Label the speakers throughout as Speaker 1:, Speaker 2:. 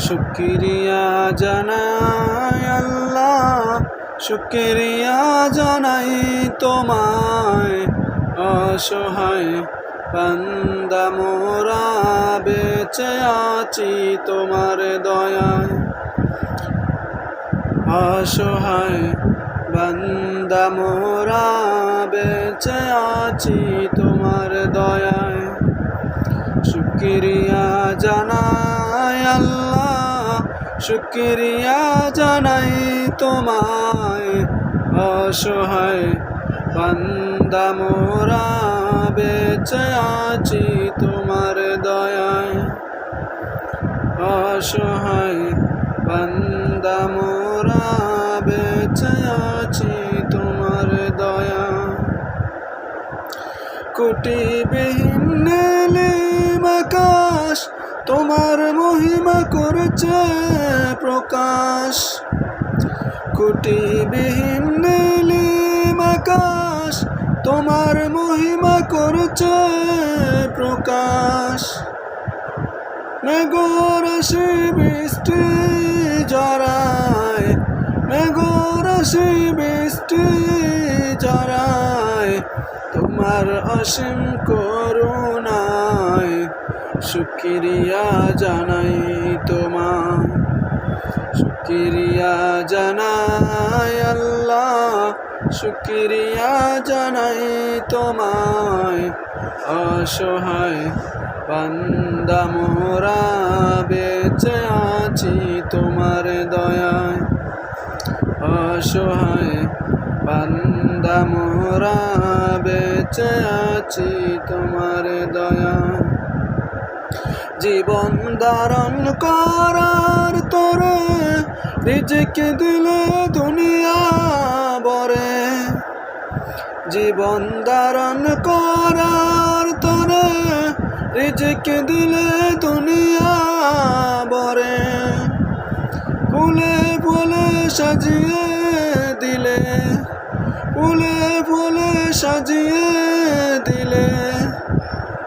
Speaker 1: শুকরিয়া জানাই আল্লাহ, শুকরিয়া জানাই তোমায়। অসহায় বান্দা মোরা বেঁচে আছি তোমার দয়ায়। অসহায় বান্দা মোরা বেঁচে আছি তোমার দয়ায়। শুকরিয়া জানাই আল্লাহ, শুকরিয়া জানাই তোমায়। অসহায় বান্দা মোরা বেঁচে আছি তোমার দয়ায়। অসহায় বান্দা মোরা বেঁচে আছি তোমার দয়ায়। কোটিবিহীন নীলিম আকাশ তোমার মহিমা করেছে প্রকাশ। কোটিবিহীন নীলিম আকাশ তোমার মহিমা করেছে প্রকাশ। মেঘরাশি বৃষ্টি ঝরায়, মেঘরাশি বৃষ্টি ঝরায় তোমার অসীম করুণায়। শুকরিয়া জানাই তোমায়, শুকরিয়া জানাই আল্লাহ, শুকরিয়া জানাই তোমায়। অসহায় বান্দা মোরা বেঁচে আছি তোমার দয়ায়। অসহায় বান্দা মোরা বেঁচে আছি তোমার দয়ায়। জীবন ধারণ করার তরে রিজিক দিলে দুনিয়া ভরে। জীবন ধারণ করার তরে রিজিক দিলে দুনিয়া ভরে। ফুলে ফুলে সাজিয়ে দিলে, ফুলে ফুলে সাজিয়ে দিলে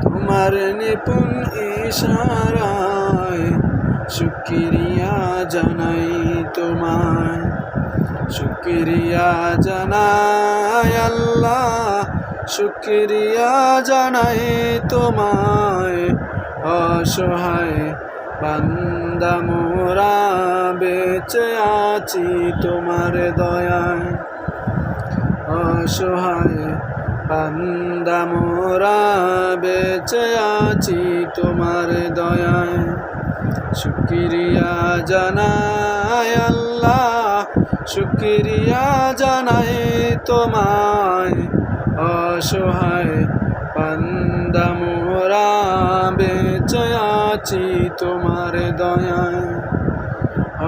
Speaker 1: তোমার নিপুণ ইশারায়। শুকরিয়া জানাই তোমায়, শুকরিয়া জানাই আল্লাহ, শুকরিয়া জানাই তোমায়। অসহায় বান্দা মোরা বেঁচে আছি তোমার দয়ায়। অসহায় বান্দা মোরা বেঁচে আছি তোমার দয়ায়। শুকরিয়া জানাই আল্লাহ, শুকরিয়া জানাই তোমায়। অসহায় বান্দা মোরা বেঁচে আছি তোমার দয়ায়।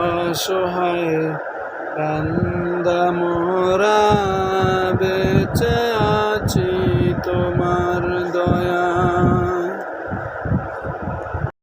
Speaker 1: অসহায় বান্দা মোরা